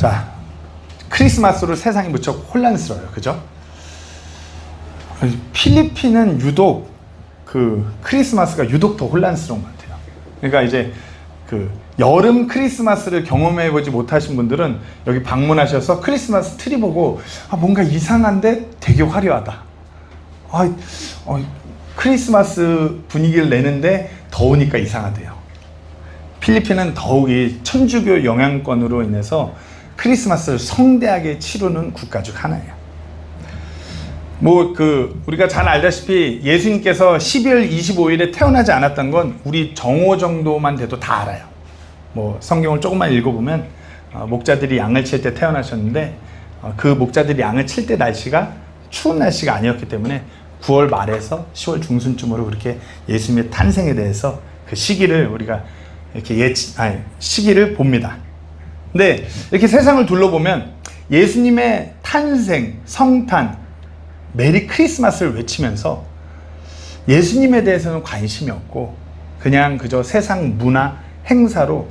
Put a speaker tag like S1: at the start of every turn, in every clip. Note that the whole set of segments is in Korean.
S1: 자, 크리스마스로 세상이 무척 혼란스러워요. 그죠? 필리핀은 유독 크리스마스가 유독 더 혼란스러운 것 같아요. 그러니까 이제 여름 크리스마스를 경험해보지 못하신 분들은 여기 방문하셔서 크리스마스 트리 보고 뭔가 이상한데 되게 화려하다. 크리스마스 분위기를 내는데 더우니까 이상하대요. 필리핀은 더욱이 천주교 영향권으로 인해서 크리스마스를 성대하게 치르는 국가 중 하나예요. 우리가 잘 알다시피 예수님께서 12월 25일에 태어나지 않았던 건 우리 정오 정도만 돼도 다 알아요. 성경을 조금만 읽어보면 목자들이 양을 칠 때 태어나셨는데 그 목자들이 양을 칠 때 날씨가 추운 날씨가 아니었기 때문에 9월 말에서 10월 중순쯤으로 그렇게 예수님의 탄생에 대해서 그 시기를 우리가 이렇게 시기를 봅니다. 근데 이렇게 세상을 둘러보면 예수님의 탄생, 성탄, 메리 크리스마스를 외치면서 예수님에 대해서는 관심이 없고 그냥 그저 세상 문화, 행사로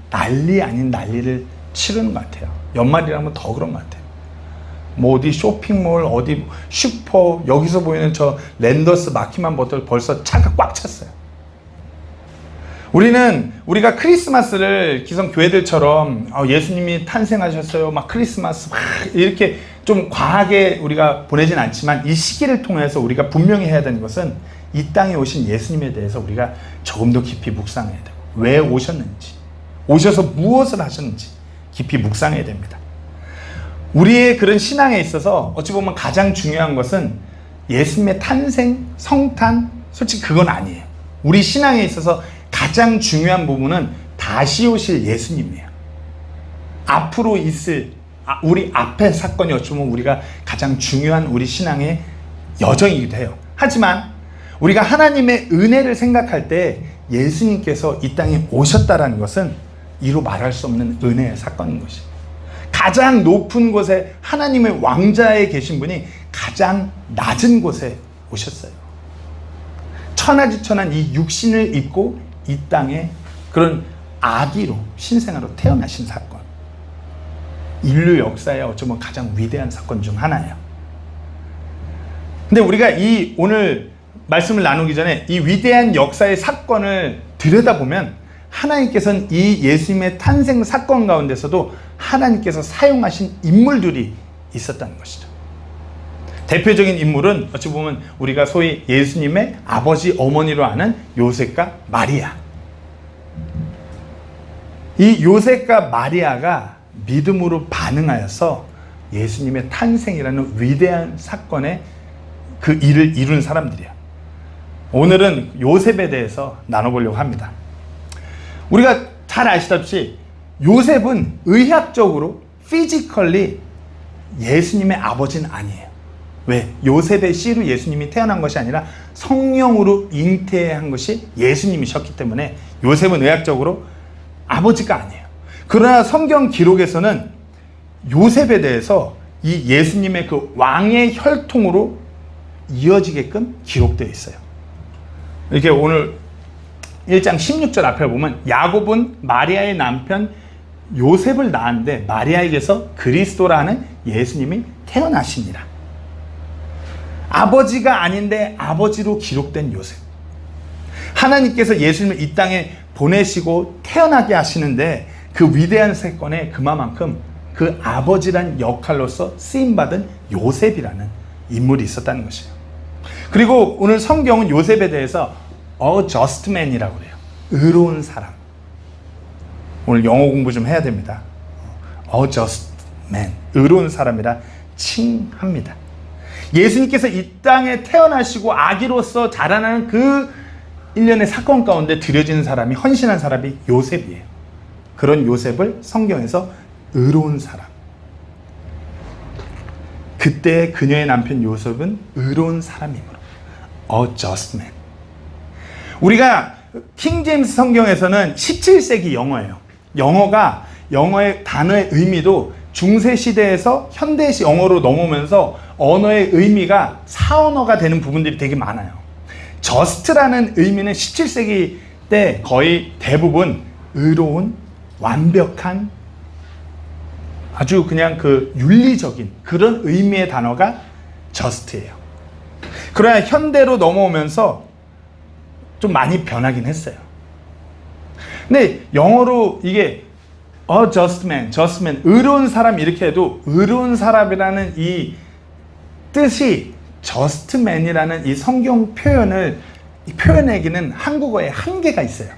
S1: 난리 아닌 난리를 치르는 것 같아요. 연말이라면 더 그런 것 같아요. 어디 쇼핑몰, 어디 슈퍼, 여기서 보이는 저 랜더스 마키만 봐도 벌써 차가 꽉 찼어요. 우리가 크리스마스를 기성 교회들처럼 예수님이 탄생하셨어요, 막 크리스마스 막 이렇게 좀 과하게 우리가 보내진 않지만 이 시기를 통해서 우리가 분명히 해야 되는 것은 이 땅에 오신 예수님에 대해서 우리가 조금 더 깊이 묵상해야 되고 왜 오셨는지, 오셔서 무엇을 하셨는지 깊이 묵상해야 됩니다. 우리의 그런 신앙에 있어서 어찌 보면 가장 중요한 것은 예수님의 탄생, 성탄, 솔직히 그건 아니에요. 우리 신앙에 있어서 가장 중요한 부분은 다시 오실 예수님이에요. 앞으로 있을 우리 앞의 사건이 어쩌면 우리가 가장 중요한 우리 신앙의 여정이기도 해요. 하지만 우리가 하나님의 은혜를 생각할 때 예수님께서 이 땅에 오셨다라는 것은 이루 말할 수 없는 은혜의 사건인 것이에요. 가장 높은 곳에 하나님의 왕자에 계신 분이 가장 낮은 곳에 오셨어요. 천하지천한 이 육신을 입고 이 땅에 그런 아기로 신생아로 태어나신 사건, 인류 역사에 어쩌면 가장 위대한 사건 중 하나예요. 근데 우리가 이 오늘 말씀을 나누기 전에 이 위대한 역사의 사건을 들여다보면 하나님께서는 이 예수님의 탄생 사건 가운데서도 하나님께서 사용하신 인물들이 있었다는 것이죠. 대표적인 인물은 어찌 보면 우리가 소위 예수님의 아버지, 어머니로 아는 요셉과 마리아. 이 요셉과 마리아가 믿음으로 반응하여서 예수님의 탄생이라는 위대한 사건의 그 일을 이룬 사람들이에요. 오늘은 요셉에 대해서 나눠보려고 합니다. 우리가 잘 아시다시피 요셉은 의학적으로 피지컬리 예수님의 아버지는 아니에요. 왜? 요셉의 씨로 예수님이 태어난 것이 아니라 성령으로 잉태한 것이 예수님이셨기 때문에 요셉은 의학적으로 아버지가 아니에요. 그러나 성경 기록에서는 요셉에 대해서 이 예수님의 그 왕의 혈통으로 이어지게끔 기록되어 있어요. 이렇게 오늘 1장 16절 앞에 보면 야곱은 마리아의 남편 요셉을 낳았는데 마리아에게서 그리스도라는 예수님이 태어나시니라. 아버지가 아닌데 아버지로 기록된 요셉. 하나님께서 예수님을 이 땅에 보내시고 태어나게 하시는데 그 위대한 사건에 그만큼 그 아버지란 역할로서 쓰임받은 요셉이라는 인물이 있었다는 것이에요. 그리고 오늘 성경은 요셉에 대해서 a just man이라고 그래요. 의로운 사람. 오늘 영어 공부 좀 해야 됩니다. a just man. 의로운 사람이라 칭합니다. 예수님께서 이 땅에 태어나시고 아기로서 자라나는 그 일련의 사건 가운데 들여지는 사람이, 헌신한 사람이 요셉이에요. 그런 요셉을 성경에서 의로운 사람. 그때 그녀의 남편 요셉은 의로운 사람이므로 a just man. 우리가 킹제임스 성경에서는 17세기 영어예요. 영어의 단어의 의미도 중세시대에서 현대시 영어로 넘어오면서 언어의 의미가 사언어가 되는 부분들이 되게 많아요. just라는 의미는 17세기 때 거의 대부분 의로운, 완벽한, 아주 그냥 그 윤리적인 그런 의미의 단어가 just예요. 그러나 현대로 넘어오면서 좀 많이 변하긴 했어요. 근데 영어로 이게 a just man, 의로운 사람 이렇게 해도 의로운 사람이라는 이 뜻이 just man이라는 이 성경 표현을 표현하기는 한국어에 한계가 있어요.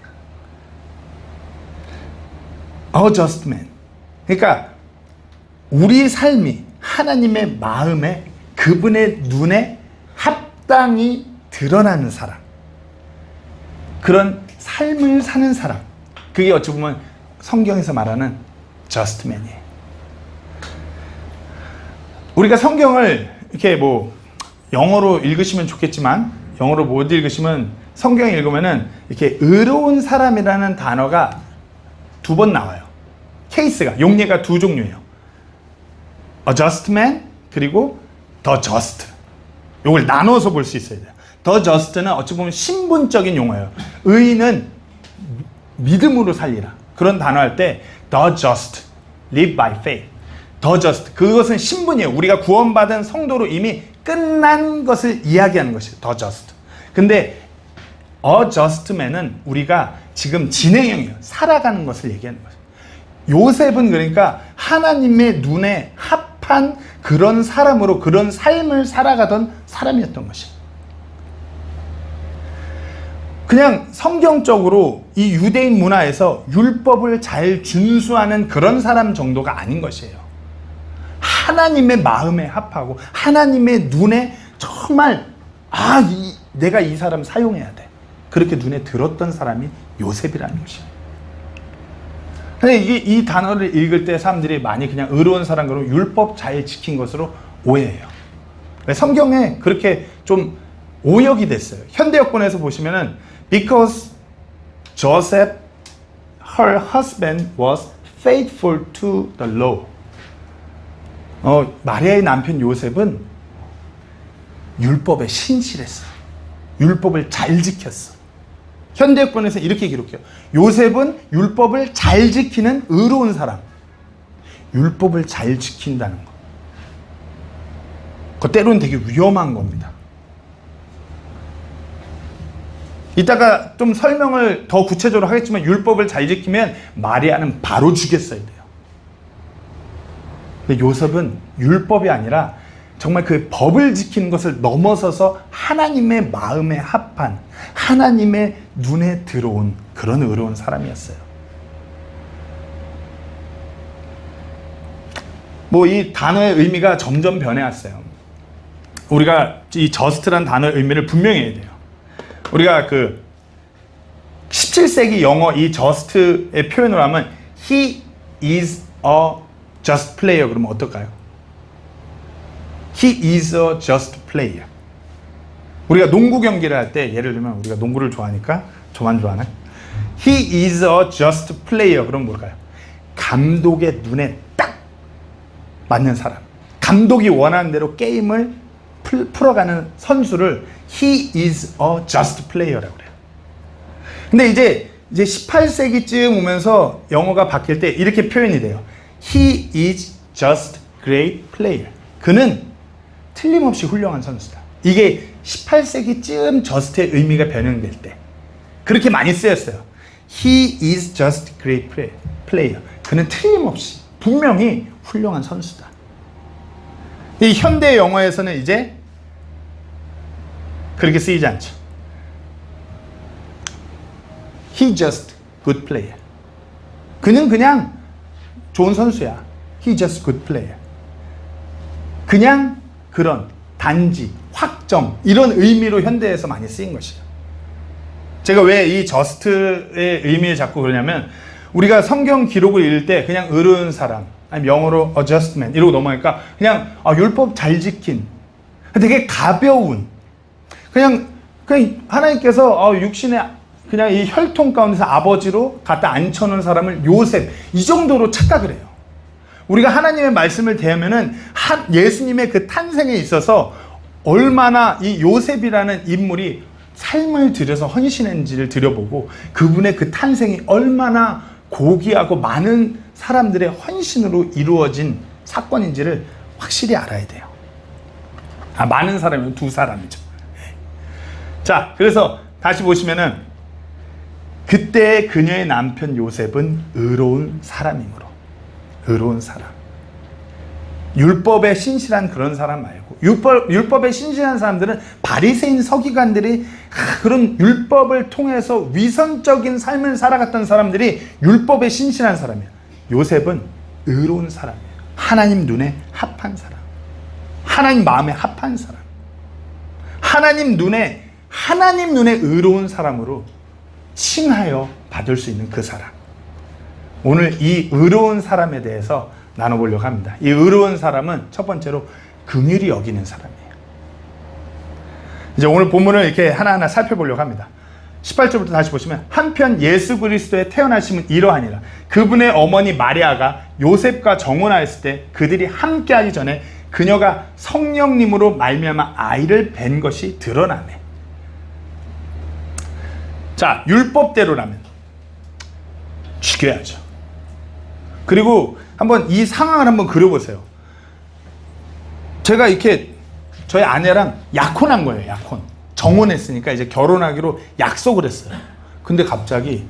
S1: a just man. 그러니까 우리 삶이 하나님의 마음에 그분의 눈에 합당히 드러나는 사람. 그런 삶을 사는 사람. 그게 어찌 보면 성경에서 말하는 just man이에요. 우리가 성경을 이렇게 뭐 영어로 읽으시면 좋겠지만 영어로 못 읽으시면 성경 읽으면은 이렇게 의로운 사람이라는 단어가 2번 나와요. 케이스가 용례가 2종류예요. A just man 그리고 the just. 이걸 나눠서 볼 수 있어야 돼요. The just는 어찌 보면 신분적인 용어예요. 의인은 믿음으로 살리라. 그런 단어 할 때 the just, live by faith. the just. 그것은 신분이에요. 우리가 구원받은 성도로 이미 끝난 것을 이야기하는 것이에요. the just. 근데 a just man은 우리가 지금 진행형이에요. 살아가는 것을 얘기하는 거예요. 요셉은 그러니까 하나님의 눈에 합한 그런 사람으로 그런 삶을 살아가던 사람이었던 것이에요. 그냥 성경적으로 이 유대인 문화에서 율법을 잘 준수하는 그런 사람 정도가 아닌 것이에요. 하나님의 마음에 합하고 하나님의 눈에 정말 내가 이 사람 사용해야 돼. 그렇게 눈에 들었던 사람이 요셉이라는 것이에요. 근데 이 단어를 읽을 때 사람들이 많이 그냥 의로운 사람 그러고 율법 잘 지킨 것으로 오해해요. 성경에 그렇게 좀 오역이 됐어요. 현대역본에서 보시면은 because Joseph, her husband was faithful to the law. 마리아의 남편 요셉은 율법에 신실했어. 율법을 잘 지켰어. 현대역본에서 이렇게 기록해요. 요셉은 율법을 잘 지키는 의로운 사람. 율법을 잘 지킨다는 거. 그거 때로는 되게 위험한 겁니다. 이따가 좀 설명을 더 구체적으로 하겠지만 율법을 잘 지키면 마리아는 바로 죽였어야 돼요. 근데 요셉은 율법이 아니라 정말 그 법을 지키는 것을 넘어서서 하나님의 마음에 합한 하나님의 눈에 들어온 그런 의로운 사람이었어요. 뭐 이 단어의 의미가 점점 변해왔어요. 우리가 이 just란 단어의 의미를 분명히 해야 돼요. 우리가 그 17세기 영어 이 just의 표현으로 하면 he is a just player 그러면 어떨까요? He is a just player. 우리가 농구 경기를 할 때 예를 들면 우리가 농구를 좋아하니까 저만 좋아하나요? He is a just player 그러면 뭘까요? 감독의 눈에 딱 맞는 사람. 감독이 원하는 대로 게임을 풀어가는 선수를 He is a just player라고 그래요. 근데 이제 18세기쯤 오면서 영어가 바뀔 때 이렇게 표현이 돼요. He is just great player. 그는 틀림없이 훌륭한 선수다. 이게 18세기쯤 just의 의미가 변형될 때 그렇게 많이 쓰였어요. He is just great player. 그는 틀림없이 분명히 훌륭한 선수다. 이 현대 영어에서는 이제 그렇게 쓰이지 않죠. He just good player. 그는 그냥 좋은 선수야. He just good player. 그냥 그런 단지, 확정 이런 의미로 현대에서 많이 쓰인 것이에요. 제가 왜 이 just의 의미를 자꾸 그러냐면 우리가 성경 기록을 읽을 때 그냥 의로운 사람 아니면 영어로 adjustment 이러고 넘어가니까 그냥 율법 잘 지킨 되게 가벼운 그냥 하나님께서 육신의 그냥 이 혈통 가운데서 아버지로 갖다 앉혀놓은 사람을 요셉 이 정도로 착각을 해요. 우리가 하나님의 말씀을 대하면은 예수님의 그 탄생에 있어서 얼마나 이 요셉이라는 인물이 삶을 들여서 헌신했는지를 들여보고 그분의 그 탄생이 얼마나 고귀하고 많은 사람들의 헌신으로 이루어진 사건인지를 확실히 알아야 돼요. 많은 사람이면 두 사람이죠. 자, 그래서 다시 보시면은 그때 그녀의 남편 요셉은 의로운 사람이므로, 의로운 사람. 율법에 신실한 그런 사람 말고, 율법에 신실한 사람들은 바리새인 서기관들이 그런 율법을 통해서 위선적인 삶을 살아갔던 사람들이 율법에 신실한 사람이에요. 요셉은 의로운 사람이에요. 하나님 눈에 합한 사람, 하나님 마음에 합한 사람, 하나님 눈에 의로운 사람으로 칭하여 받을 수 있는 그 사람. 오늘 이 의로운 사람에 대해서 나눠보려고 합니다. 이 의로운 사람은 첫 번째로 긍휼히 여기는 사람이에요. 이제 오늘 본문을 이렇게 하나하나 살펴보려고 합니다. 18절부터 다시 보시면, 한편 예수 그리스도의 태어나심은 이러하니라. 그분의 어머니 마리아가 요셉과 정혼하였을 때 그들이 함께하기 전에 그녀가 성령님으로 말미암아 아이를 뵌 것이 드러나네. 자, 율법대로라면 죽여야죠. 그리고 한번 이 상황을 한번 그려보세요. 제가 이렇게 저희 아내랑 약혼한 거예요. 약혼. 정혼했으니까 이제 결혼하기로 약속을 했어요. 근데 갑자기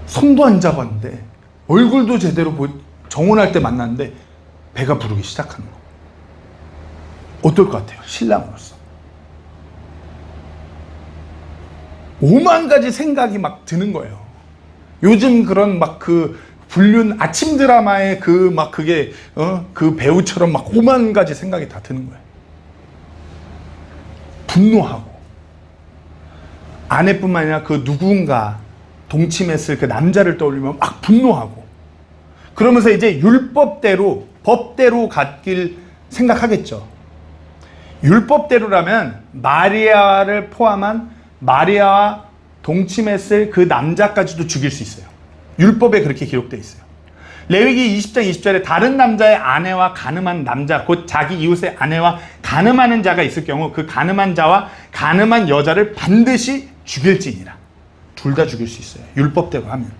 S1: 손도 안 잡았는데 얼굴도 제대로 정혼할 때 만났는데 배가 부르기 시작하는 거. 어떨 것 같아요? 신랑으로서. 5만 가지 생각이 막 드는 거예요. 요즘 그런 막 그 불륜 아침 드라마의 그 막 그게 그 배우처럼 막 5만 가지 생각이 다 드는 거예요. 분노하고, 아내뿐만 아니라 그 누군가 동침했을 그 남자를 떠올리면 막 분노하고, 그러면서 이제 율법대로 법대로 갔길 생각하겠죠. 율법대로라면 마리아를 포함한 마리아와 동침했을 그 남자까지도 죽일 수 있어요. 율법에 그렇게 기록되어 있어요. 레위기 20장 20절에 다른 남자의 아내와 간음한 남자, 곧 자기 이웃의 아내와 간음하는 자가 있을 경우 그 간음한 자와 간음한 여자를 반드시 죽일지니라. 둘 다 죽일 수 있어요. 율법대로 하면.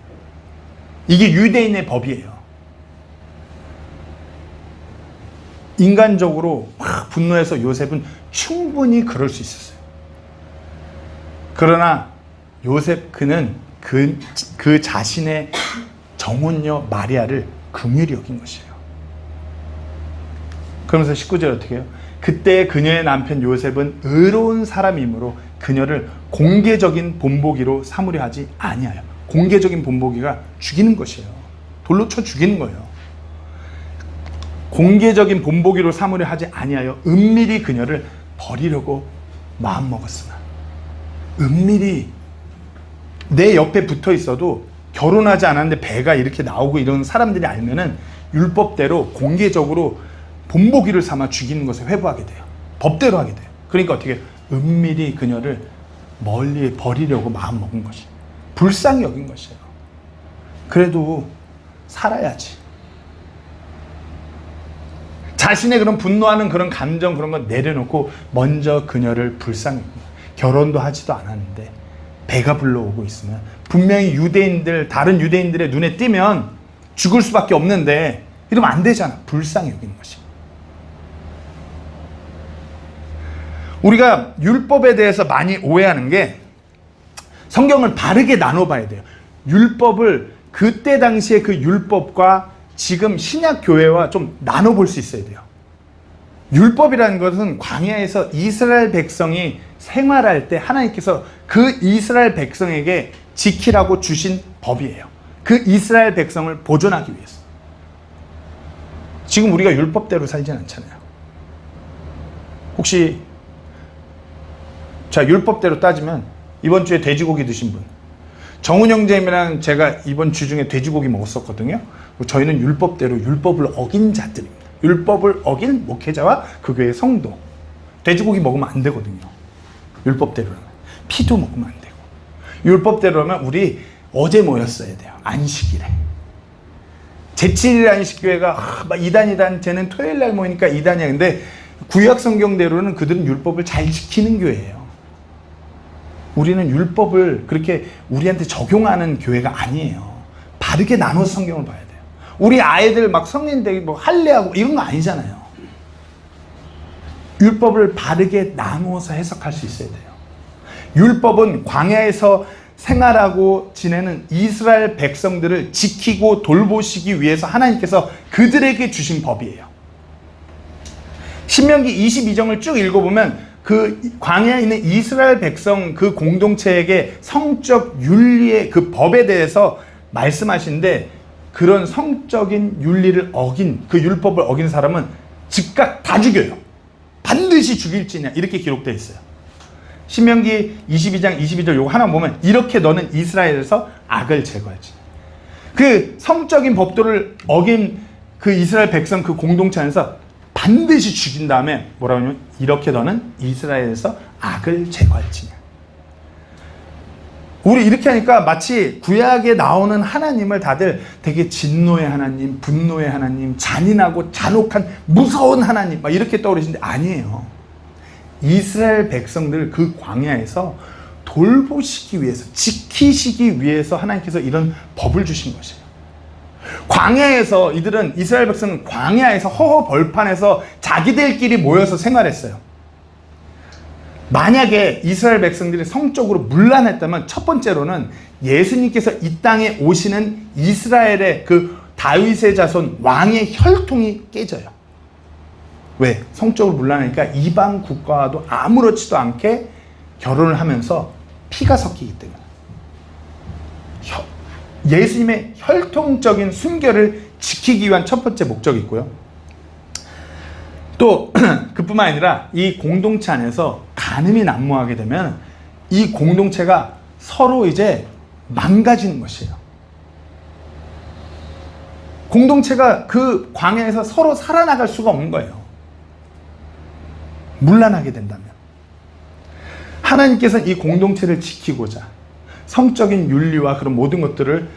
S1: 이게 유대인의 법이에요. 인간적으로 막 분노해서 요셉은 충분히 그럴 수 있었어요. 그러나 요셉 그는 그 자신의 정혼녀 마리아를 긍휼히 여긴 것이에요. 그러면서 19절 어떻게 해요? 그때 그녀의 남편 요셉은 의로운 사람이므로 그녀를 공개적인 본보기로 삼으려 하지 아니하여. 공개적인 본보기가 죽이는 것이에요. 돌로 쳐 죽이는 거예요. 공개적인 본보기로 삼으려 하지 아니하여 은밀히 그녀를 버리려고 마음먹었으나. 은밀히 내 옆에 붙어 있어도 결혼하지 않았는데 배가 이렇게 나오고 이런 사람들이 알면은 율법대로 공개적으로 본보기를 삼아 죽이는 것을 회부하게 돼요. 법대로 하게 돼요. 그러니까 어떻게 은밀히 그녀를 멀리 버리려고 마음먹은 것이, 불쌍히 여긴 것이에요. 그래도 살아야지. 자신의 그런 분노하는 그런 감정, 그런 걸 내려놓고 먼저 그녀를 불쌍히 여긴 거예요. 결혼도 하지도 않았는데 배가 불러오고 있으면 분명히 다른 유대인들의 눈에 띄면 죽을 수밖에 없는데 이러면 안 되잖아. 불쌍히 여기는 것이. 우리가 율법에 대해서 많이 오해하는 게, 성경을 바르게 나눠봐야 돼요. 율법을 그때 당시에 그 율법과 지금 신약 교회와 좀 나눠볼 수 있어야 돼요. 율법이라는 것은 광야에서 이스라엘 백성이 생활할 때 하나님께서 그 이스라엘 백성에게 지키라고 주신 법이에요. 그 이스라엘 백성을 보존하기 위해서. 지금 우리가 율법대로 살진 않잖아요. 혹시 자, 율법대로 따지면 이번 주에 돼지고기 드신 분, 정훈 형제님이랑 제가 이번 주 중에 돼지고기 먹었었거든요. 저희는 율법대로 율법을 어긴 자들입니다. 율법을 어긴 목회자와 그 교회의 성도. 돼지고기 먹으면 안 되거든요. 율법대로라면. 피도 먹으면 안 되고. 율법대로라면 우리 어제 모였어야 돼요. 안식일에. 제7일 안식교회가 막 이단 쟤는 토요일날 모이니까 이단이야. 근데 구약 성경대로는 그들은 율법을 잘 지키는 교회예요. 우리는 율법을 그렇게 우리한테 적용하는 교회가 아니에요. 바르게 나눠서 성경을 봐야 돼요. 우리 아이들 막 성인 되기 뭐 할례하고 이런 거 아니잖아요. 율법을 바르게 나누어서 해석할 수 있어야 돼요. 율법은 광야에서 생활하고 지내는 이스라엘 백성들을 지키고 돌보시기 위해서 하나님께서 그들에게 주신 법이에요. 신명기 22장을 쭉 읽어보면 그 광야에 있는 이스라엘 백성 그 공동체에게 성적 윤리의 그 법에 대해서 말씀하시는데, 그런 성적인 윤리를 어긴, 그 율법을 어긴 사람은 즉각 다 죽여요. 반드시 죽일지냐, 이렇게 기록되어 있어요. 신명기 22장 22절 요거 하나 보면, 이렇게 너는 이스라엘에서 악을 제거할지. 그 성적인 법도를 어긴 그 이스라엘 백성 그 공동체 안에서 반드시 죽인 다음에 뭐라고 하냐면, 이렇게 너는 이스라엘에서 악을 제거할지냐. 우리 이렇게 하니까 마치 구약에 나오는 하나님을 다들 되게 진노의 하나님, 분노의 하나님, 잔인하고 잔혹한 무서운 하나님 막 이렇게 떠오르시는데, 아니에요. 이스라엘 백성들 그 광야에서 돌보시기 위해서, 지키시기 위해서 하나님께서 이런 법을 주신 것이에요. 광야에서 이들은, 이스라엘 백성은 광야에서 허허 벌판에서 자기들끼리 모여서 생활했어요. 만약에 이스라엘 백성들이 성적으로 문란했다면, 첫 번째로는 예수님께서 이 땅에 오시는 이스라엘의 그 다윗의 자손 왕의 혈통이 깨져요. 왜? 성적으로 문란하니까 이방 국가와도 아무렇지도 않게 결혼을 하면서 피가 섞이기 때문에. 예수님의 혈통적인 순결을 지키기 위한 첫 번째 목적이 있고요. 또 그뿐만 아니라 이 공동체 안에서 간음이 난무하게 되면 이 공동체가 서로 이제 망가지는 것이에요. 공동체가 그 광야에서 서로 살아나갈 수가 없는 거예요. 문란하게 된다면. 하나님께서는 이 공동체를 지키고자 성적인 윤리와 그런 모든 것들을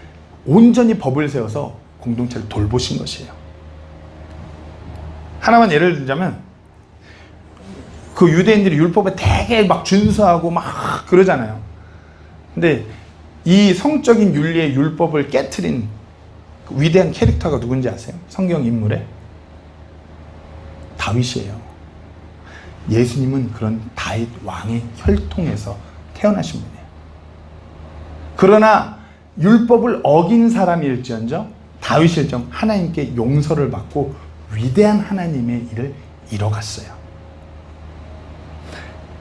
S1: 온전히 법을 세워서 공동체를 돌보신 것이에요. 하나만 예를 들자면, 그 유대인들이 율법에 되게 막 준수하고 막 그러잖아요. 근데 이 성적인 윤리의 율법을 깨트린 그 위대한 캐릭터가 누군지 아세요? 성경 인물에? 다윗이에요. 예수님은 그런 다윗 왕의 혈통에서 태어나신 분이에요. 그러나 율법을 어긴 사람일지언정 다윗일정 하나님께 용서를 받고 위대한 하나님의 일을 이뤄갔어요.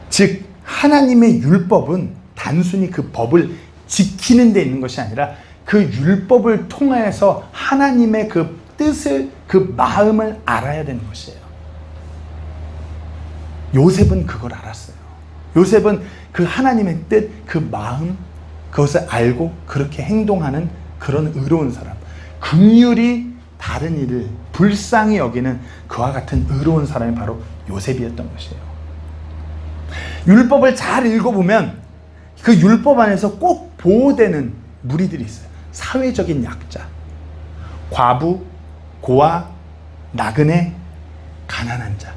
S1: 즉 하나님의 율법은 단순히 그 법을 지키는 데 있는 것이 아니라 그 율법을 통해서 하나님의 그 뜻을, 그 마음을 알아야 되는 것이에요. 요셉은 그걸 알았어요. 요셉은 그 하나님의 뜻, 그 마음, 그것을 알고 그렇게 행동하는 그런 의로운 사람, 긍휼히 다른 이를 불쌍히 여기는 그와 같은 의로운 사람이 바로 요셉이었던 것이에요. 율법을 잘 읽어보면 그 율법 안에서 꼭 보호되는 무리들이 있어요. 사회적인 약자, 과부, 고아, 나그네, 가난한 자.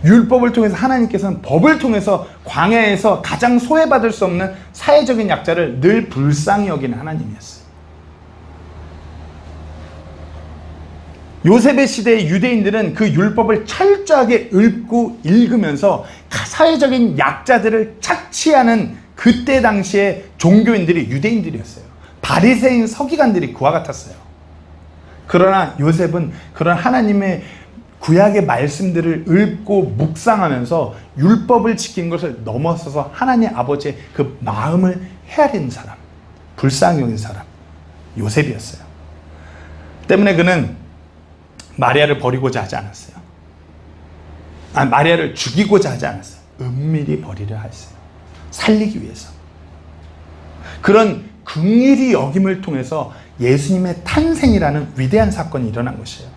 S1: 율법을 통해서 하나님께서는 법을 통해서 광야에서 가장 소외받을 수 없는 사회적인 약자를 늘 불쌍히 여기는 하나님이었어요. 요셉의 시대의 유대인들은 그 율법을 철저하게 읽고 읽으면서 사회적인 약자들을 착취하는 그때 당시의 종교인들이 유대인들이었어요. 바리새인 서기관들이 그와 같았어요. 그러나 요셉은 그런 하나님의 구약의 말씀들을 읽고 묵상하면서 율법을 지킨 것을 넘어서서 하나님 아버지의 그 마음을 헤아리는 사람, 불쌍히 여긴 사람, 요셉이었어요. 때문에 그는 마리아를 버리고자 하지 않았어요. 마리아를 죽이고자 하지 않았어요. 은밀히 버리려 했어요. 살리기 위해서. 그런 긍휼히 여김을 통해서 예수님의 탄생이라는 위대한 사건이 일어난 것이에요.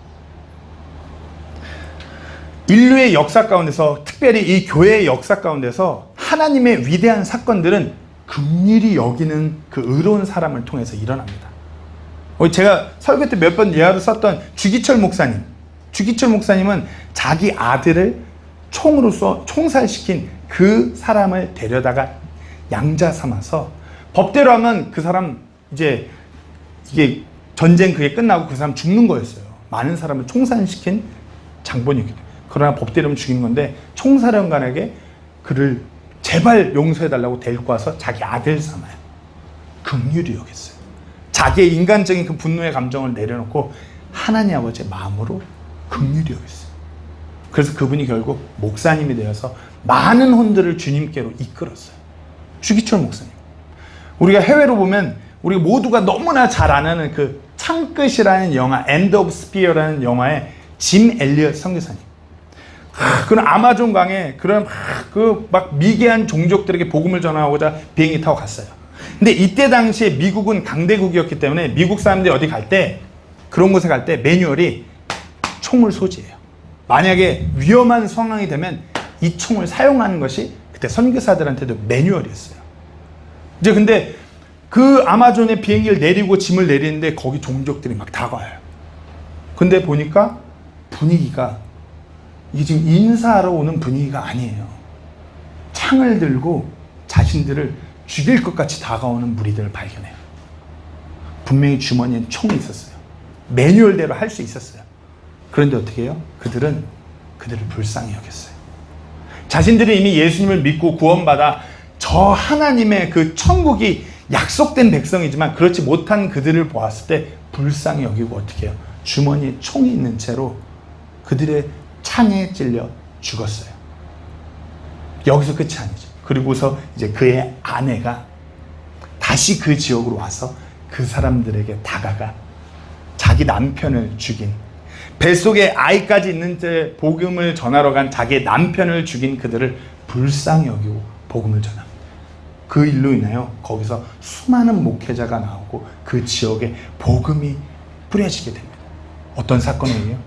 S1: 인류의 역사 가운데서, 특별히 이 교회의 역사 가운데서 하나님의 위대한 사건들은 긍휼히 여기는 그 의로운 사람을 통해서 일어납니다. 제가 설교 때 몇 번 예화로 썼던 주기철 목사님. 주기철 목사님은 자기 아들을 총으로서 총살시킨 그 사람을 데려다가 양자 삼아서, 법대로 하면 그 사람 이제 이게 전쟁 그게 끝나고 그 사람 죽는 거였어요. 많은 사람을 총살시킨 장본이거든요. 그러나 법대로 죽인 건데 총사령관에게 그를 제발 용서해달라고 데리고 와서 자기 아들 삼아요. 긍휼히 여겼어요. 자기의 인간적인 그 분노의 감정을 내려놓고 하나님 아버지의 마음으로 긍휼히 여겼어요. 그래서 그분이 결국 목사님이 되어서 많은 혼들을 주님께로 이끌었어요. 주기철 목사님. 우리가 해외로 보면 우리 모두가 너무나 잘 아는 그 창끝이라는 영화, 엔드 오브 스피어라는 영화의 짐 엘리엇 선교사님. 그런 아마존 강에 그런 막 미개한 종족들에게 복음을 전하고자 비행기 타고 갔어요. 근데 이때 당시에 미국은 강대국이었기 때문에 미국 사람들이 어디 갈 때, 그런 곳에 갈 때 매뉴얼이 총을 소지해요. 만약에 위험한 상황이 되면 이 총을 사용하는 것이 그때 선교사들한테도 매뉴얼이었어요. 이제 근데 그 아마존에 비행기를 내리고 짐을 내리는데 거기 종족들이 막 다가와요. 근데 보니까 분위기가 이게 지금 인사하러 오는 분위기가 아니에요. 창을 들고 자신들을 죽일 것 같이 다가오는 무리들을 발견해요. 분명히 주머니에 총이 있었어요. 매뉴얼대로 할 수 있었어요. 그런데 어떻게 해요? 그들은 그들을 불쌍히 여겼어요. 자신들이 이미 예수님을 믿고 구원받아 저 하나님의 그 천국이 약속된 백성이지만 그렇지 못한 그들을 보았을 때 불쌍히 여기고 어떻게 해요? 주머니에 총이 있는 채로 그들의 창에 찔려 죽었어요. 여기서 끝이 아니죠. 그리고서 이제 그의 아내가 다시 그 지역으로 와서 그 사람들에게 다가가 자기 남편을 죽인, 뱃속에 아이까지 있는 채 복음을 전하러 간 자기의 남편을 죽인 그들을 불쌍히 여기고 복음을 전합니다. 그 일로 인하여 거기서 수많은 목회자가 나오고 그 지역에 복음이 뿌려지게 됩니다. 어떤 사건에 의해요?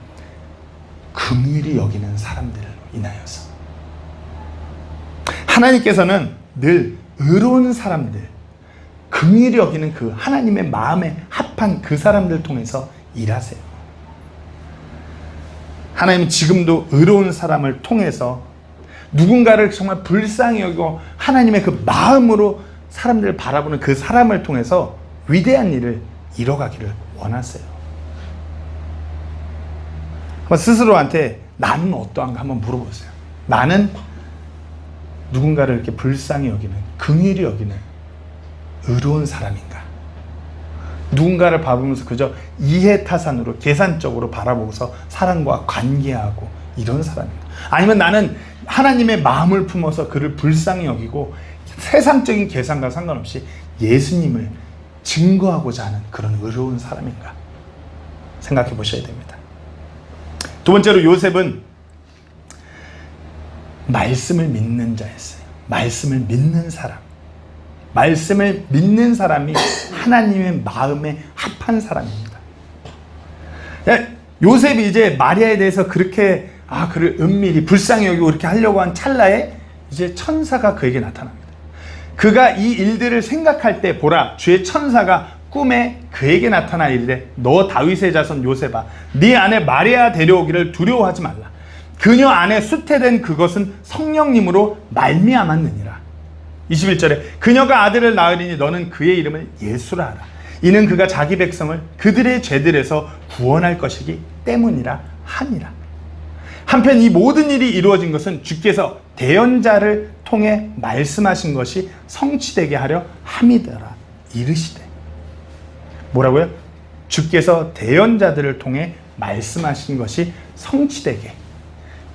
S1: 긍휼히 여기는 사람들로 인하여서. 하나님께서는 늘 의로운 사람들, 긍휼히 여기는 그 하나님의 마음에 합한 그 사람들 통해서 일하세요. 하나님은 지금도 의로운 사람을 통해서 누군가를 정말 불쌍히 여기고 하나님의 그 마음으로 사람들을 바라보는 그 사람을 통해서 위대한 일을 이뤄가기를 원하세요. 한번 스스로한테 나는 어떠한가 한번 물어보세요. 나는 누군가를 이렇게 불쌍히 여기는, 긍휼히 여기는 의로운 사람인가? 누군가를 바라보면서 그저 이해타산으로 계산적으로 바라보고서 사람과 관계하고 이런 사람인가? 아니면 나는 하나님의 마음을 품어서 그를 불쌍히 여기고 세상적인 계산과 상관없이 예수님을 증거하고자 하는 그런 의로운 사람인가? 생각해 보셔야 됩니다. 두 번째로 요셉은 말씀을 믿는 자였어요. 말씀을 믿는 사람. 말씀을 믿는 사람이 하나님의 마음에 합한 사람입니다. 요셉이 이제 마리아에 대해서 그렇게 그를 은밀히 불쌍히 여기고 그렇게 하려고 한 찰나에 이제 천사가 그에게 나타납니다. 그가 이 일들을 생각할 때 보라, 주의 천사가 꿈에 그에게 나타나 이르되 너 다윗의 자손 요셉아, 네 아내 마리아 데려오기를 두려워하지 말라. 그녀 안에 수태된 그것은 성령님으로 말미암았느니라. 21절에 그녀가 아들을 낳으리니 너는 그의 이름을 예수라 하라. 이는 그가 자기 백성을 그들의 죄들에서 구원할 것이기 때문이라 하니라. 한편 이 모든 일이 이루어진 것은 주께서 대언자를 통해 말씀하신 것이 성취되게 하려 함이더라. 이르시되. 뭐라고요? 주께서 대언자들을 통해 말씀하신 것이 성취되게.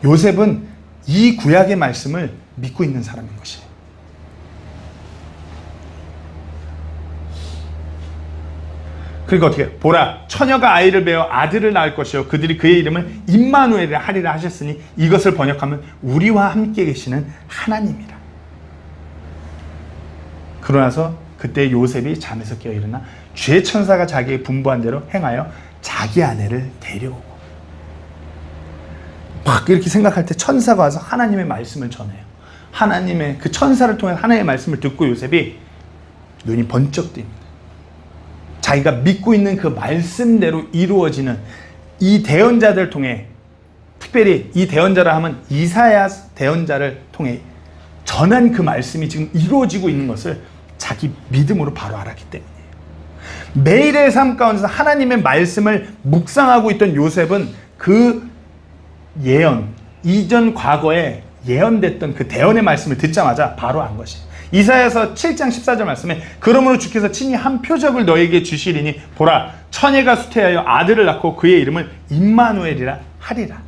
S1: 요셉은 이 구약의 말씀을 믿고 있는 사람인 것이에요. 그러니까 어떻게 보라, 처녀가 아이를 베어 아들을 낳을 것이요 그들이 그의 이름을 임마누엘이라 하리라 하셨으니 이것을 번역하면 우리와 함께 계시는 하나님이라. 그러나서 그때 요셉이 잠에서 깨어 일어나 주의 천사가 자기의 분부한 대로 행하여 자기 아내를 데려오고, 막 이렇게 생각할 때 천사가 와서 하나님의 말씀을 전해요. 하나님의 그 천사를 통해 하나님의 말씀을 듣고 요셉이 눈이 번쩍 뜹니다. 자기가 믿고 있는 그 말씀대로 이루어지는 이 대언자들을 통해, 특별히 이 대언자라 하면 이사야 대언자를 통해 전한 그 말씀이 지금 이루어지고 있는 것을 자기 믿음으로 바로 알았기 때문이에요. 매일의 삶 가운데서 하나님의 말씀을 묵상하고 있던 요셉은 그 예언, 이전 과거에 예언됐던 그 대언의 말씀을 듣자마자 바로 안 것이에요. 이사야서 7장 14절 말씀에 그러므로 주께서 친히 한 표적을 너에게 주시리니 보라 처녀가 수태하여 아들을 낳고 그의 이름을 임마누엘이라 하리라.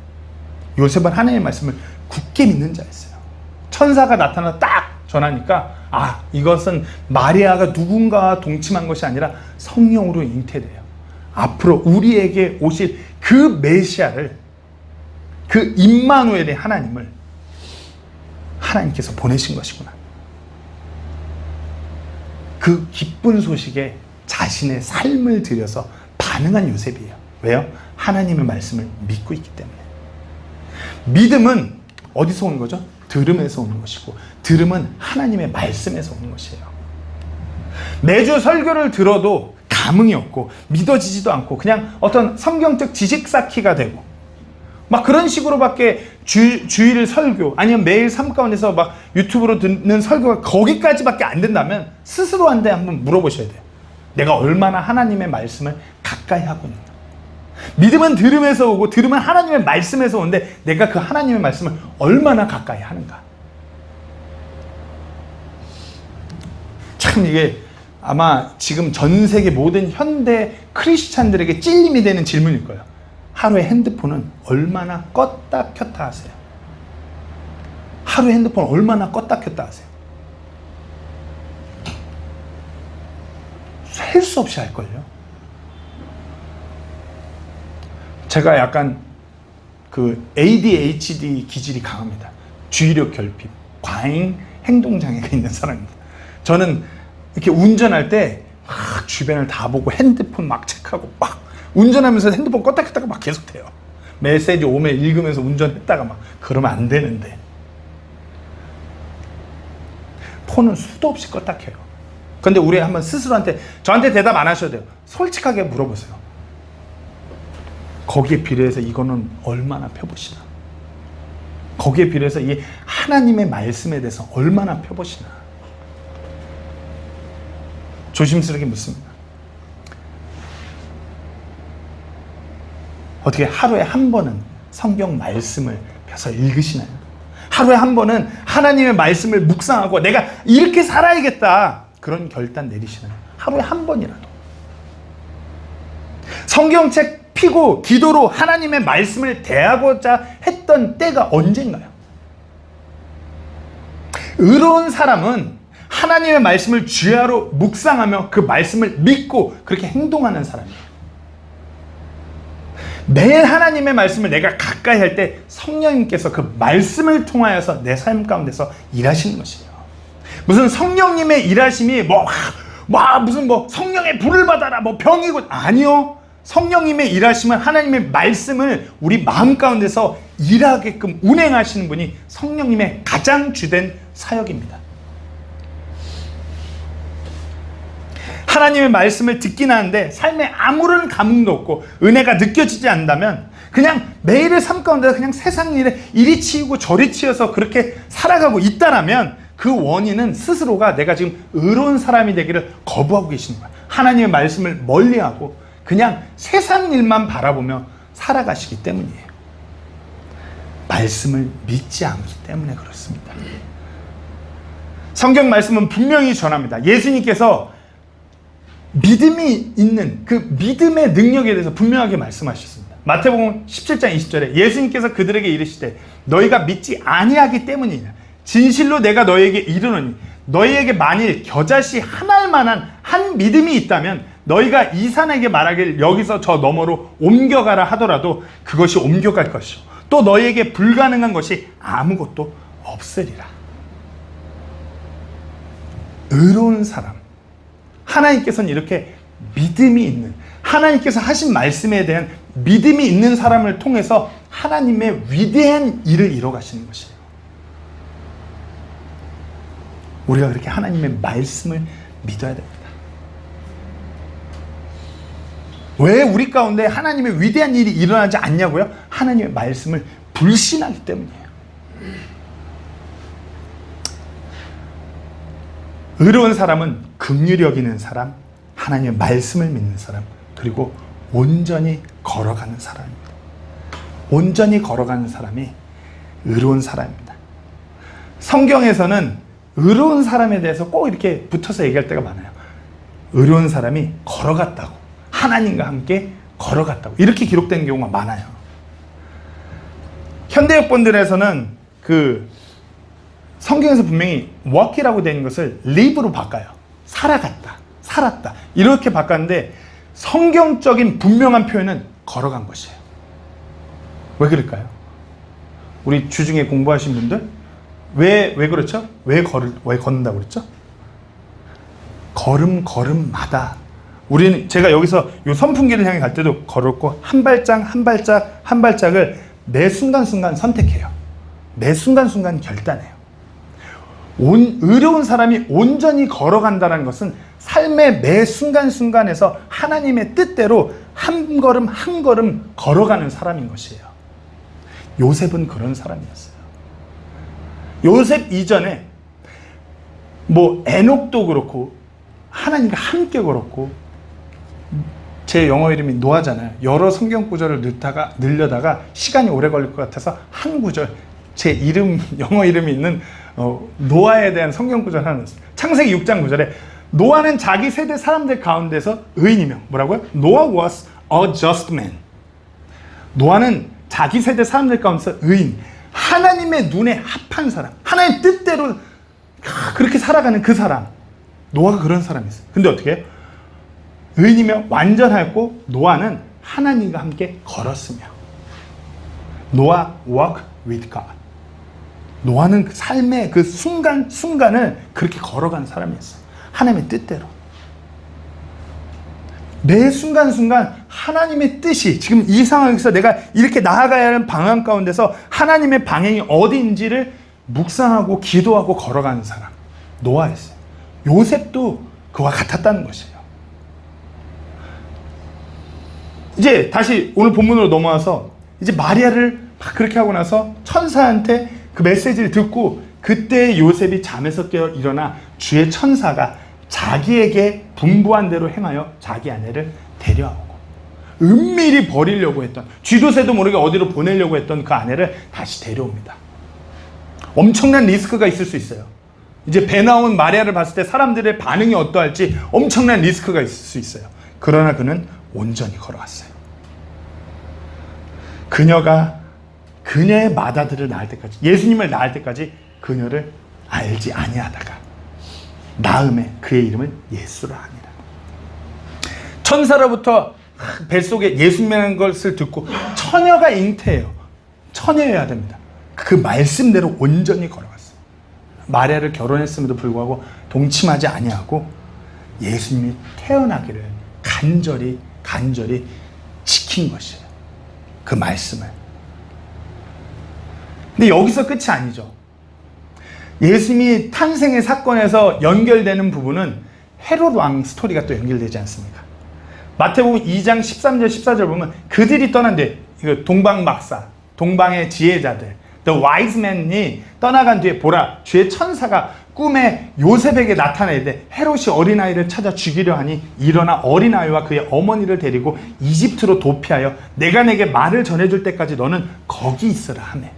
S1: 요셉은 하나님의 말씀을 굳게 믿는 자였어요. 천사가 나타나 딱 전하니까 이것은 마리아가 누군가와 동침한 것이 아니라 성령으로 잉태돼요. 앞으로 우리에게 오실 그 메시아를, 그 임마누엘의 하나님을 하나님께서 보내신 것이구나. 그 기쁜 소식에 자신의 삶을 들여서 반응한 요셉이에요. 왜요? 하나님의 말씀을 믿고 있기 때문에. 믿음은 어디서 오는 거죠? 들음에서 오는 것이고, 들음은 하나님의 말씀에서 오는 것이에요. 매주 설교를 들어도 감흥이 없고 믿어지지도 않고 그냥 어떤 성경적 지식 쌓기가 되고 막 그런 식으로밖에 주일 설교 아니면 매일 삶 가운데서 막 유튜브로 듣는 설교가 거기까지밖에 안 된다면 스스로한테 한번 물어보셔야 돼요. 내가 얼마나 하나님의 말씀을 가까이 하고 있는가. 믿음은 들음에서 오고 들음은 하나님의 말씀에서 오는데 내가 그 하나님의 말씀을 얼마나 가까이 하는가. 참 이게 아마 지금 전 세계 모든 현대 크리스찬들에게 찔림이 되는 질문일 거예요. 하루에 핸드폰은 얼마나 껐다 켰다 하세요? 하루에 핸드폰 얼마나 껐다 켰다 하세요? 셀 수 없이 할걸요? 제가 약간 그 ADHD 기질이 강합니다. 주의력 결핍, 과잉 행동장애가 있는 사람입니다. 저는 이렇게 운전할 때 막 주변을 다 보고 핸드폰 막 체크하고 막 운전하면서 핸드폰 껐다 켰다가 막 계속돼요. 메시지 오면 읽으면서 운전했다가 막 그러면 안 되는데 폰은 수도 없이 껐다 켜요. 근데 우리 한번 스스로한테 저한테 대답 안 하셔도 돼요. 솔직하게 물어보세요. 거기에 비례해서 이거는 얼마나 펴보시나? 거기에 비례해서 이 하나님의 말씀에 대해서 얼마나 펴보시나? 조심스럽게 묻습니다. 어떻게 하루에 한 번은 성경 말씀을 펴서 읽으시나요? 하루에 한 번은 하나님의 말씀을 묵상하고 내가 이렇게 살아야겠다 그런 결단 내리시나요? 하루에 한 번이라도. 성경책 피고 기도로 하나님의 말씀을 대하고자 했던 때가 언젠가요? 의로운 사람은 하나님의 말씀을 주야로 묵상하며 그 말씀을 믿고 그렇게 행동하는 사람이에요. 매일 하나님의 말씀을 내가 가까이 할 때 성령님께서 그 말씀을 통하여서 내 삶 가운데서 일하시는 것이에요. 무슨 성령님의 일하심이 무슨 성령의 불을 받아라 병이고 아니요. 성령님의 일하심은 하나님의 말씀을 우리 마음 가운데서 일하게끔 운행하시는 분이 성령님의 가장 주된 사역입니다. 하나님의 말씀을 듣긴 하는데 삶에 아무런 감흥도 없고 은혜가 느껴지지 않는다면 그냥 매일의 삶 가운데 그냥 세상 일에 이리 치이고 저리 치여서 그렇게 살아가고 있다라면 그 원인은 스스로가 내가 지금 의로운 사람이 되기를 거부하고 계시는 거야. 하나님의 말씀을 멀리하고 그냥 세상 일만 바라보며 살아가시기 때문이에요. 말씀을 믿지 않기 때문에 그렇습니다. 성경 말씀은 분명히 전합니다. 예수님께서 믿음이 있는 그 믿음의 능력에 대해서 분명하게 말씀하셨습니다. 마태복음 17장 20절에 예수님께서 그들에게 이르시되 너희가 믿지 아니하기 때문이냐 진실로 내가 너희에게 이르노니 너희에게 만일 겨자씨 하나일 만한 한 믿음이 있다면 너희가 이 산에게 말하길 여기서 저 너머로 옮겨가라 하더라도 그것이 옮겨갈 것이요 또 너희에게 불가능한 것이 아무것도 없으리라. 의로운 사람, 하나님께서는 이렇게 믿음이 있는, 하나님께서 하신 말씀에 대한 믿음이 있는 사람을 통해서 하나님의 위대한 일을 이뤄가시는 것이에요. 우리가 그렇게 하나님의 말씀을 믿어야 됩니다. 왜 우리 가운데 하나님의 위대한 일이 일어나지 않냐고요? 하나님의 말씀을 불신하기 때문이에요. 의로운 사람은 긍휼히 여기는 사람, 하나님의 말씀을 믿는 사람, 그리고 온전히 걸어가는 사람입니다. 온전히 걸어가는 사람이 의로운 사람입니다. 성경에서는 의로운 사람에 대해서 꼭 이렇게 붙어서 얘기할 때가 많아요. 의로운 사람이 걸어갔다고, 하나님과 함께 걸어갔다고, 이렇게 기록된 경우가 많아요. 현대역본들에서는 그 성경에서 분명히 walk이라고 되는 것을 live로 바꿔요. 살아갔다, 살았다, 이렇게 바꿨는데 성경적인 분명한 표현은 걸어간 것이에요. 왜 그럴까요? 우리 주중에 공부하신 분들 왜 그렇죠? 왜 걷는다고 그랬죠? 걸음마다 우리는, 제가 여기서 이 선풍기를 향해 갈 때도 걸었고, 한 발짝 한 발짝 한 발짝을 매 순간순간 선택해요. 매 순간순간 결단해요. 의로운 사람이 온전히 걸어간다는 것은 삶의 매 순간순간에서 하나님의 뜻대로 한 걸음 한 걸음 걸어가는 사람인 것이에요. 요셉은 그런 사람이었어요. 요셉 이전에 뭐 에녹도 그렇고 하나님과 함께 걸었고, 제 영어 이름이 노아잖아요. 여러 성경 구절을 늘려다가 시간이 오래 걸릴 것 같아서 한 구절, 제 이름, 영어 이름이 있는 노아에 대한 성경 구절 하나 넣었어요. 창세기 6장 9절에 노아는 자기 세대 사람들 가운데서 의인이며, 뭐라고요? Noah was a just man. 노아는 자기 세대 사람들 가운데서 의인, 하나님의 눈에 합한 사람, 하나님 뜻대로 그렇게 살아가는 그 사람, 노아가 그런 사람이었어요. 근데 어떻게 해요? 의인이며 완전하였고, 노아는 하나님과 함께 걸었으며. 노아 walk with God. 노아는 그 삶의 그 순간을 그렇게 걸어간 사람이었어요. 하나님의 뜻대로. 매 순간순간 하나님의 뜻이, 지금 이 상황에서 내가 이렇게 나아가야 하는 방향 가운데서 하나님의 방향이 어디인지를 묵상하고 기도하고 걸어가는 사람, 노아였어요. 요셉도 그와 같았다는 것이에요. 이제 다시 오늘 본문으로 넘어와서, 이제 마리아를 막 그렇게 하고 나서 천사한테 그 메시지를 듣고, 그때 요셉이 잠에서 깨어 일어나 주의 천사가 자기에게 분부한 대로 행하여 자기 아내를 데려오고, 은밀히 버리려고 했던, 쥐도 새도 모르게 어디로 보내려고 했던 그 아내를 다시 데려옵니다. 엄청난 리스크가 있을 수 있어요. 이제 배 나온 마리아를 봤을 때 사람들의 반응이 어떠할지 엄청난 리스크가 있을 수 있어요. 그러나 그는 온전히 걸어갔어요. 그녀가 그녀의 맏아들을 낳을 때까지, 예수님을 낳을 때까지 그녀를 알지 아니하다가 낳음에 그의 이름을 예수라 하니라. 천사로부터 뱃속에 예수님이라는 것을 듣고, 처녀가 잉태해요. 처녀여야 됩니다. 그 말씀대로 온전히 걸어갔어요. 마리아를 결혼했음에도 불구하고 동침하지 아니하고 예수님이 태어나기를 간절히 지킨 것이에요. 그 말씀을. 근데 여기서 끝이 아니죠. 예수님이 탄생의 사건에서 연결되는 부분은 헤롯 왕 스토리가 또 연결되지 않습니까? 마태복음 2장 13절 14절 보면 그들이 떠난 뒤에, 이거 동방박사, 동방의 지혜자들, The wise men이 떠나간 뒤에 보라, 주의 천사가 꿈에 요셉에게 나타내되 헤롯이 어린아이를 찾아 죽이려 하니 일어나 어린아이와 그의 어머니를 데리고 이집트로 도피하여 내가 내게 말을 전해줄 때까지 너는 거기 있으라 하네.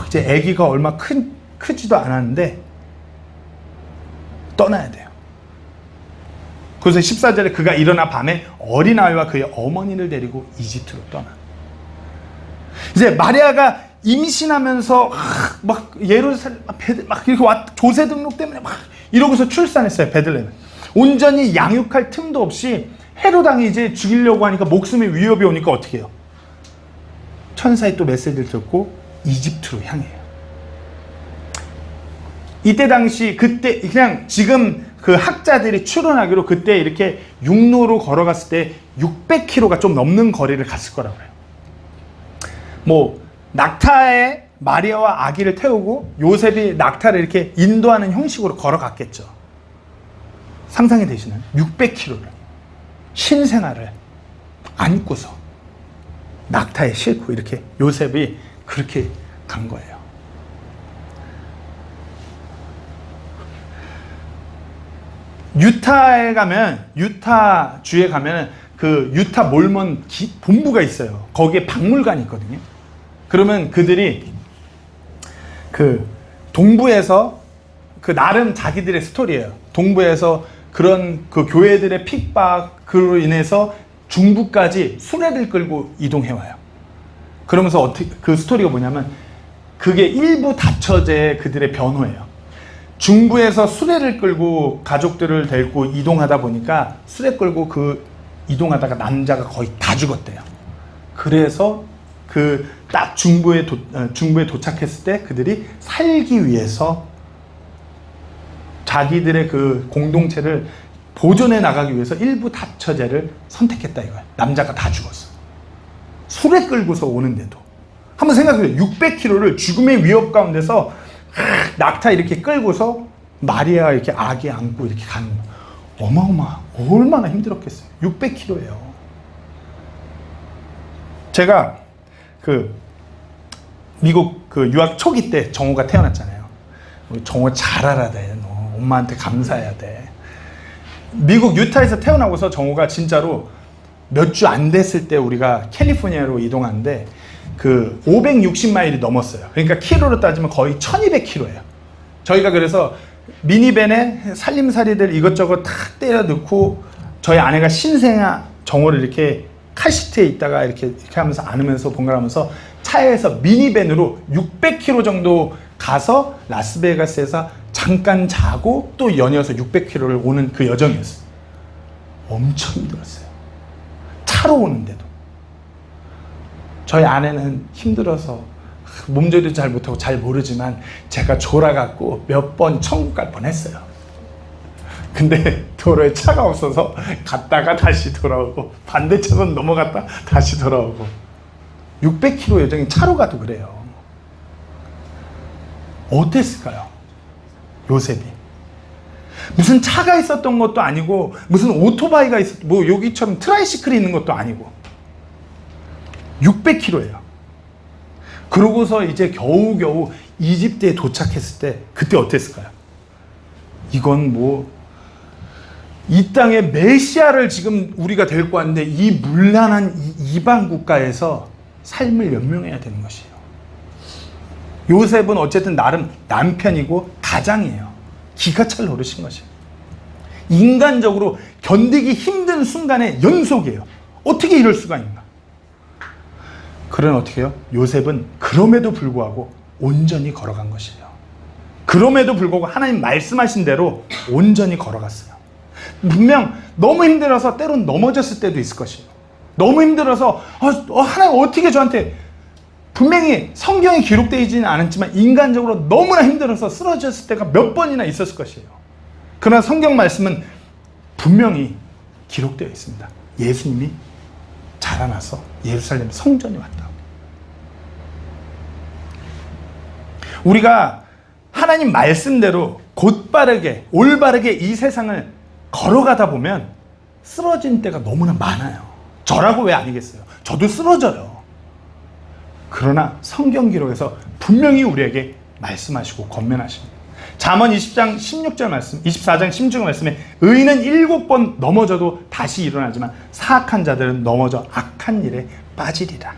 S1: 이제 아기가 얼마 크지도 않았는데 떠나야 돼요. 그래서 14절에 그가 일어나 밤에 어린아이와 그의 어머니를 데리고 이집트로 떠나. 이제 마리아가 임신하면서 막 예루살렘 막 이렇게 조세 등록 때문에 막 이러고서 출산했어요. 베들레헴에 온전히 양육할 틈도 없이 헤롯 왕이 이제 죽이려고 하니까 목숨의 위협이 오니까 어떻게 해요? 천사의 또 메시지를 듣고 이집트로 향해요. 이때 당시 그때 그냥 지금 그 학자들이 추론하기로 그때 이렇게 육로로 걸어갔을 때 600km가 좀 넘는 거리를 갔을 거라고 해요. 뭐 낙타에 마리아와 아기를 태우고 요셉이 낙타를 이렇게 인도하는 형식으로 걸어갔겠죠. 상상이 되시나요? 600km를 신생아를 안고서 낙타에 싣고 이렇게 요셉이 그렇게 간 거예요. 유타에 가면, 유타 주에 가면 그 유타 몰몬 본부가 있어요. 거기에 박물관이 있거든요. 그러면 그들이 그 동부에서 그 나름 자기들의 스토리예요. 동부에서 그런 그 교회들의 핍박으로 인해서 중부까지 수레를 끌고 이동해와요. 그러면서 어떻게, 그 스토리가 뭐냐면 그게 일부 다처제의 그들의 변호예요. 중부에서 수레를 끌고 가족들을 데리고 이동하다 보니까 수레 끌고 그 이동하다가 남자가 거의 다 죽었대요. 그래서 그 딱 중부에 도착했을 때 그들이 살기 위해서 자기들의 그 공동체를 보존해 나가기 위해서 일부 다처제를 선택했다 이거야. 남자가 다 죽었어. 수레 끌고서 오는데도. 한번 생각해보세요. 600km를 죽음의 위협 가운데서 낙타 이렇게 끌고서 마리아가 이렇게 아기 안고 이렇게 가는 거. 얼마나 힘들었겠어요. 600km예요. 제가 그 미국 그 유학 초기 때 정호가 태어났잖아요. 정호 잘 알아야 돼. 너 엄마한테 감사해야 돼. 미국 유타에서 태어나고서 정호가 진짜로 몇 주 안 됐을 때 우리가 캘리포니아로 이동하는데 그 560마일이 넘었어요. 그러니까 키로로 따지면 거의 1200km예요. 저희가 그래서 미니밴에 살림살이들 이것저것 다 때려 넣고 저희 아내가 신생아 정호를 이렇게 카시트에 있다가 이렇게 하면서 안으면서 번갈아가면서 차에서 미니밴으로 600km 정도 가서 라스베가스에서 잠깐 자고 또 연이어서 600km를 오는 그 여정이었어요. 엄청 힘들었어요. 차로 오는데도. 저희 아내는 힘들어서 몸조리도 잘 못하고 잘 모르지만 제가 졸아갖고 몇 번 천국 갈 뻔했어요. 근데 도로에 차가 없어서 갔다가 다시 돌아오고 반대차선 넘어갔다 다시 돌아오고 600km 여정이 차로 가도 그래요. 어땠을까요? 요셉이 무슨 차가 있었던 것도 아니고 무슨 오토바이가 뭐 여기처럼 트라이시클이 있는 것도 아니고 600km예요. 그러고서 이제 겨우겨우 이집트에 도착했을 때 그때 어땠을까요? 이건 뭐 이 땅에 메시아를 지금 우리가 데리고 왔는데 이 문란한 이방 국가에서 삶을 연명해야 되는 것이에요. 요셉은 어쨌든 나름 남편이고 가장이에요. 기가 찰 노릇인 것이에요. 인간적으로 견디기 힘든 순간의 연속이에요. 어떻게 이럴 수가 있나? 그러나 어떻게 해요? 요셉은 그럼에도 불구하고 온전히 걸어간 것이에요. 그럼에도 불구하고 하나님 말씀하신 대로 온전히 걸어갔어요. 분명 너무 힘들어서 때론 넘어졌을 때도 있을 것이에요. 너무 힘들어서 하나님 어떻게 저한테, 분명히 성경에 기록되어 있지는 않았지만 인간적으로 너무나 힘들어서 쓰러졌을 때가 몇 번이나 있었을 것이에요. 그러나 성경 말씀은 분명히 기록되어 있습니다. 예수님이 자라나서 예루살렘 성전에 왔다. 우리가 하나님 말씀대로 곧바르게 올바르게 이 세상을 걸어가다 보면 쓰러진 때가 너무나 많아요. 저라고 왜 아니겠어요? 저도 쓰러져요. 그러나 성경 기록에서 분명히 우리에게 말씀하시고 권면하십니다. 잠언 20장 16절 말씀, 24장 16절 말씀에 의인은 7번 넘어져도 다시 일어나지만 사악한 자들은 넘어져 악한 일에 빠지리라.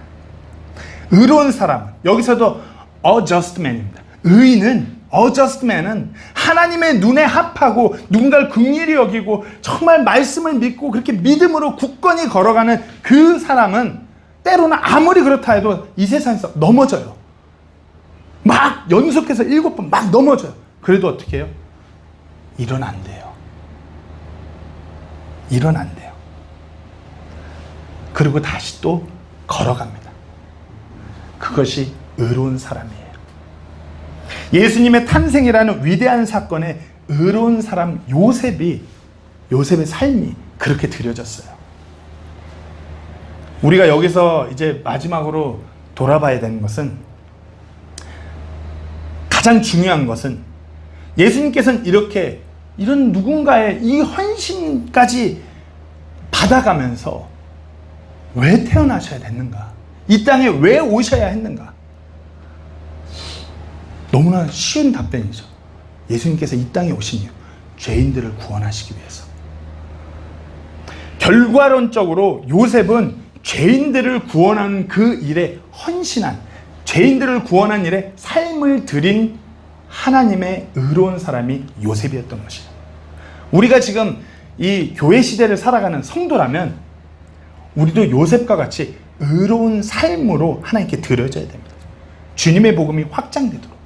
S1: 의로운 사람은, 여기서도 a just man입니다. 의인은, a just man은 하나님의 눈에 합하고 누군가를 긍휼히 여기고 정말 말씀을 믿고 그렇게 믿음으로 굳건히 걸어가는 그 사람은 때로는 아무리 그렇다 해도 이 세상에서 넘어져요. 막 연속해서 7번 막 넘어져요. 그래도 어떻게 해요? 일어난대요. 일어난대요. 그리고 다시 또 걸어갑니다. 그것이 의로운 사람이에요. 예수님의 탄생이라는 위대한 사건에 의로운 사람 요셉의 삶이 그렇게 드려졌어요. 우리가 여기서 이제 마지막으로 돌아봐야 되는 것은, 가장 중요한 것은 예수님께서는 이런 누군가의 이 헌신까지 받아가면서 왜 태어나셔야 됐는가? 이 땅에 왜 오셔야 했는가? 너무나 쉬운 답변이죠. 예수님께서 이 땅에 오신 이유, 죄인들을 구원하시기 위해서. 결과론적으로 요셉은 죄인들을 구원하는 그 일에 헌신한, 죄인들을 구원한 일에 삶을 들인 하나님의 의로운 사람이 요셉이었던 것이에요. 우리가 지금 이 교회 시대를 살아가는 성도라면 우리도 요셉과 같이 의로운 삶으로 하나님께 드려져야 됩니다. 주님의 복음이 확장되도록.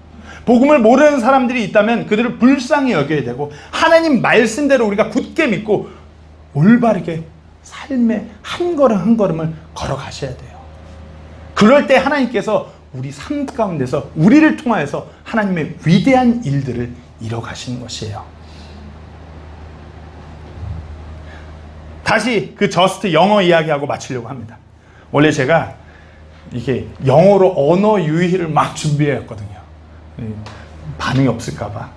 S1: 복음을 모르는 사람들이 있다면 그들을 불쌍히 여겨야 되고, 하나님 말씀대로 우리가 굳게 믿고 올바르게 삶의 한 걸음 한 걸음을 걸어가셔야 돼요. 그럴 때 하나님께서 우리 삶 가운데서 우리를 통하여서 하나님의 위대한 일들을 이뤄가시는 것이에요. 다시 그 저스트 영어 이야기하고 마치려고 합니다. 원래 제가 이게 영어로 언어 유희를 막 준비해왔거든요. 반응이 없을까봐.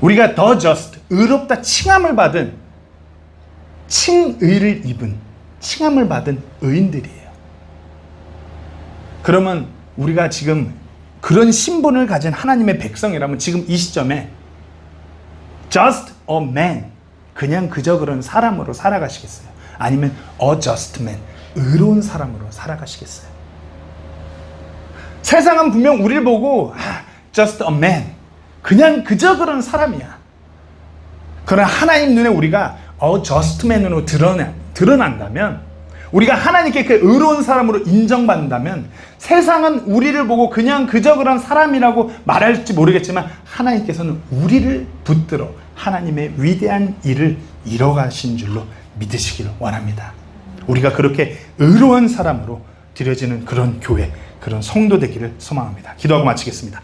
S1: 우리가 더 저스트, 의롭다 칭함을 받은, 칭의를 입은, 칭함을 받은 의인들이에요. 그러면 우리가 지금 그런 신분을 가진 하나님의 백성이라면 지금 이 시점에 just a man, 그냥 그저 그런 사람으로 살아가시겠어요? 아니면 a just man, 의로운 사람으로 살아가시겠어요? 세상은 분명 우리를 보고 just a man, 그냥 그저 그런 사람이야. 그러나 하나님 눈에 우리가 a just man으로 드러난다면, 우리가 하나님께 그 의로운 사람으로 인정받는다면, 세상은 우리를 보고 그냥 그저 그런 사람이라고 말할지 모르겠지만 하나님께서는 우리를 붙들어 하나님의 위대한 일을 이뤄가신 줄로 믿으시기를 원합니다. 우리가 그렇게 의로운 사람으로 드려지는 그런 교회, 그런 성도 되기를 소망합니다. 기도하고 마치겠습니다.